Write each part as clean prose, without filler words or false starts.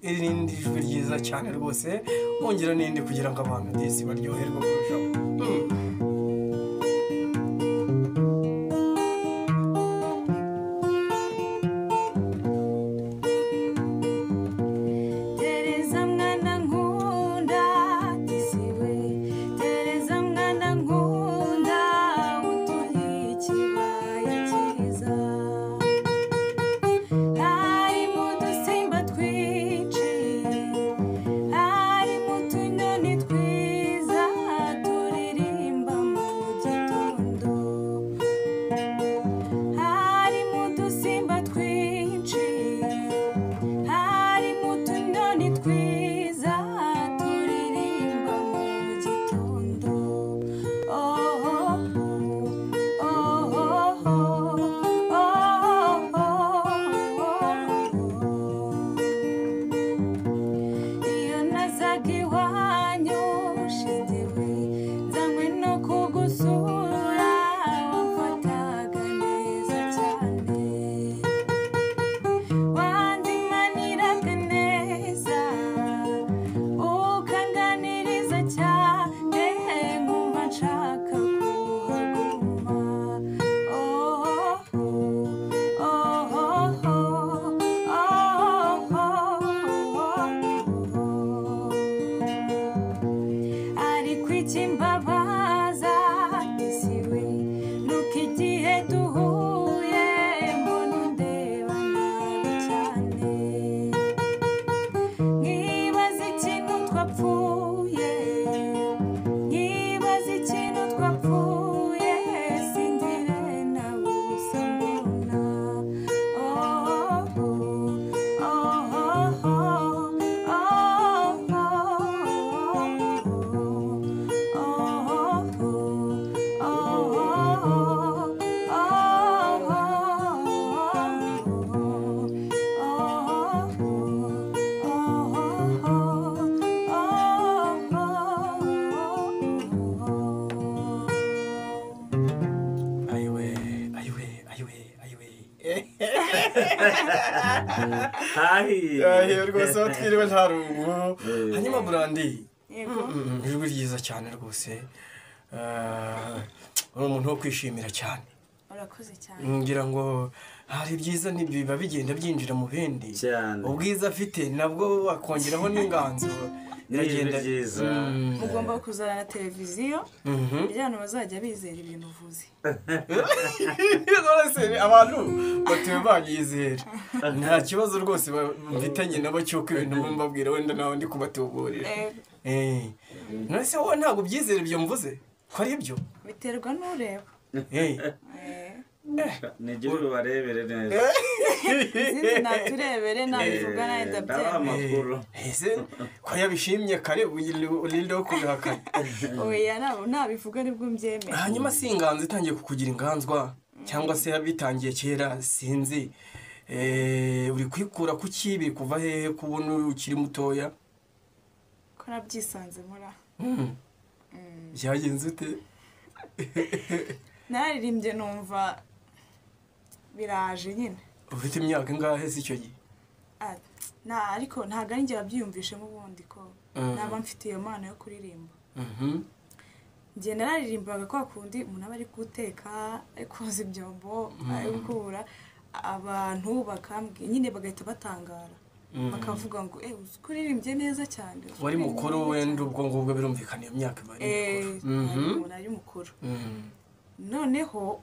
irindi jwi ryiza cyane rwose wongera n'indi kugira ngo abantu disi baryoherwe kurushaho. Hahi rwose twiriwe nta rungu. Hanyuma Brandi ijwi ryiza cyane rwose, uri umuntu wo kwishimira cyane. Urakoze cyane. Ngira ngo hari byiza biba bigenda byinjira mu bindi, ubwiza afite nabwo wakongeraho n'inganzo biragenda byiza. Mugomba kuzana na televiziyo bijyana bazajya bizera ibintu uvuze. Abantu batuye banyizera, nta kibazo rwose mfitanye nabo cyuko ibintu mbabwira wenda nawe ndi kubatuburira. None wowe ntabwo byizera ibyo mvuze ko ari ibyo? Biterwa n'ureba. Nigire barebere neza. Sinzi naturebere nabivuga nawe ndabyemera. Ese ko yabishimye kare urinde wo kubihakana. Oya nabivuga nibwo mbyemera. Hanyuma si inganzo itangiye kukugira inganzwa cyangwa se yabitangiye kera sinzi, uri kwikura ku kibi kuva hehe kubona ukiri mutoya? Ko nabyisanze mura. Byagenze ute? Naririmbye numva biraje nyine. Ufite imyaka ingahe si icyo gihe? Ariko ntago ari njye wabyiyumvishemo ubundi ko naba mfite iyo mpano yo kuririmba. Njye naririmbaga kwa kundi umuntu aba ari guteka, ari koza ibyombo, ari gukura, abantu bakambwiye nyine bagahita batangara. Bakavuga ngo ukuririmbye neza cyane. Wari mukuru wenda ubwo ngubwo birumvikana iyo myaka bari mukuru. Ari mukuru. Noneho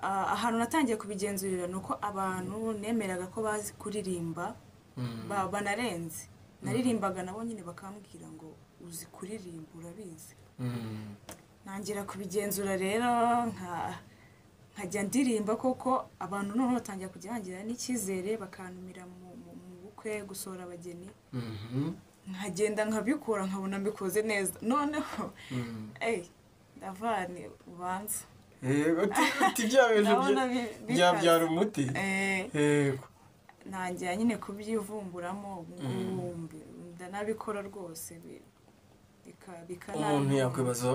ahantu natangiye kubigenzurira nuko abantu nemeraga ko bazi kuririmba banarenze. Naririmbaga nabo nyine bakambwira ngo uzi kuririmba urabizi. Nangira kubigenzura rero nkajya ndirimba koko abantu noneho batangiye kujyangira n'icyizere bakantumira mu bukwe gusohora abageni. Nkagenda nkabikora nkabona mbikoze neza. Noneho ndavane ubanza. Tibya bintu byabyara umuti. Nangira nyine kubyivumburamo ndanabikora rwose umuntu yakwibaza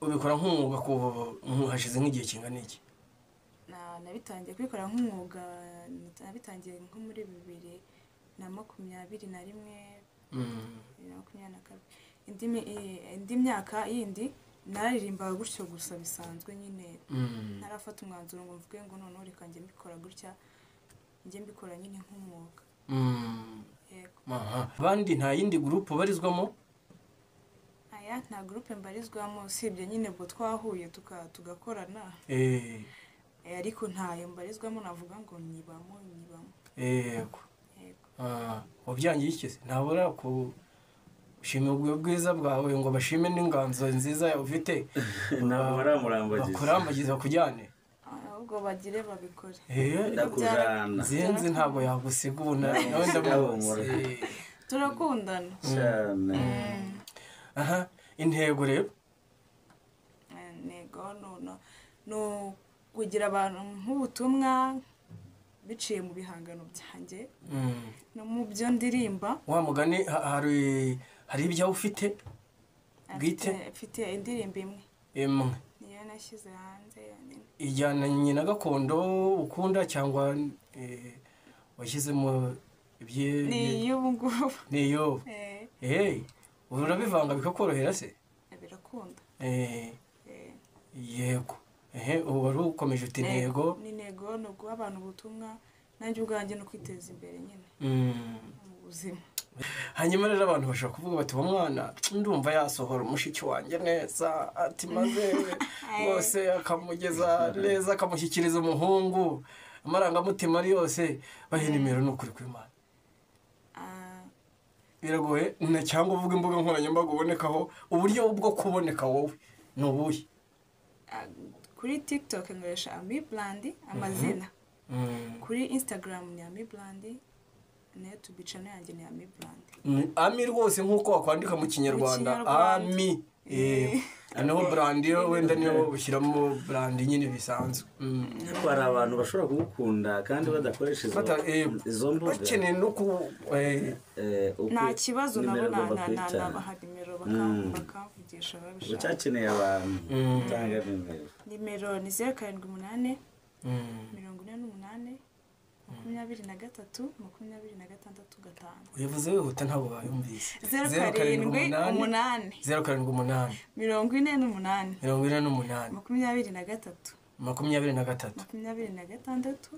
ubikora nk'umwuga kuva hashize nk'igihe kingana iki? Nabitangiye kubikora nk'umwuga nabitangiye nko muri na 21 indi myaka yindi naririmbaga gutyo gusa bisanzwe nyine narafata umwanzuro ngo mvuge ngo noneho reka njye mbikora gutya njye mbikora nyine nk'umwuga. Abandi nta yindi groupe barizwamo? Aya nta groupe mbarizwamo usibye nyine bwo twahuye tugakorana ariko ntayo mbarizwamo navuga ngo nyibamo. Yego. Wabyangiye iki se? Ntabura ku ushimye ubwiza bwawe ngo bashime n'inganzo nziza ufite bakurambagiza kujyane ahubwo bagire babikore ndakujana zinzi ntabwo yagusiga ubu nawe ndamuzi turakundana cyane. Intego rero nego no kugira abantu nk'ubutumwa biciye mu bihangano byanjye no mu byo ndirimba. Wa mugani hari ibyo ufite bwite? Mfite indirimbo imwe niyo nashyize hanze yonyine ijyanye na gakondo ukunda cyangwa washyizemo n'iy'ubu ngubu? N'iyo urabivanga bikakorohera se? Birakunda. Yego. Ubu wari ukomeje uti intego? Ni intego ni uguha abantu ubutumwa nanjye ubwanjye no kwiteza imbere nyine mu buzima. Hanyuma rero abantu bashobora kuvuga bati uwo mwana ndumva yasohora umushiki wanjye neza ati maze bose akamugeza neza akamushyikiriza umuhungu amarangamutima ari yose bahe nimero n'ukuri kw'Imana. Biragoye cyangwa uvuga imbuga nkoranyambaga ubonekaho uburyo bwo kuboneka wowe ni ubuhe? Kuri TikTok nkoresha Ami Blandi amazina. Kuri Instagram ni Ami Blandi. YouTube channel yanjye ni Ami Blandi. Ami rwose nkuko wakwandika mu Kinyarwanda Ami. Naho Blandi wenda niyo ushyiramo Blandi nyine bisanzwe. Hari abantu bashobora kugukunda kandi badakoresha izo mbuga. Bakeneye no ku nta kibazo nabona nabaha nimero bakavugisha babishaka. Ucyakeneye abantu tanga nimero ni 078 48 23 uyavuze wihuta ntabwo bayumvise. 078 078 48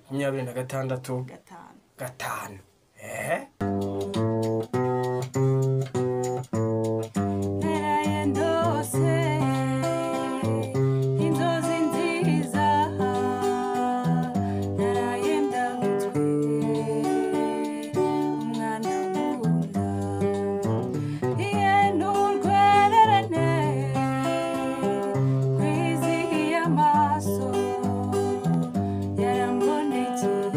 23 5 Yarambonekeye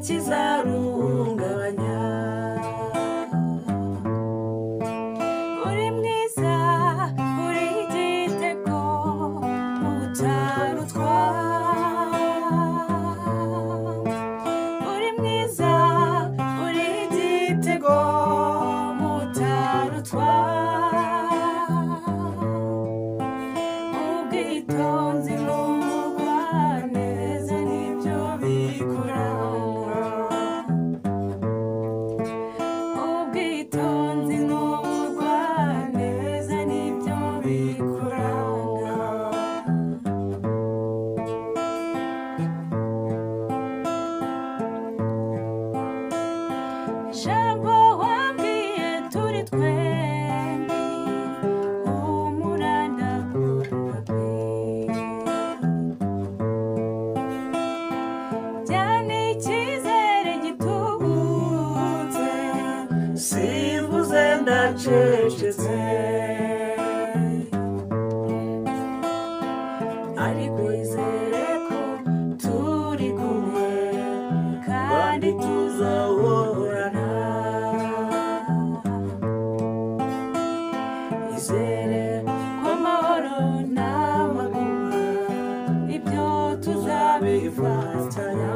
kizarungabanya uri mwiza uri igitego utarutwa uri mwiza uri igitego utarutwa ubwitonzi n'ubugwaneza nibyo bikuranga ubwitonzi n'ubugwaneza nibyo bikuranga jambo wambwiye turi twembi umuranda byane icyizere gitubutse simvuze ndacecetse ariko izere ko turi kumwe kandi tuzahorana izere ko amahoro n'amakuba ibyo tuzabifatanya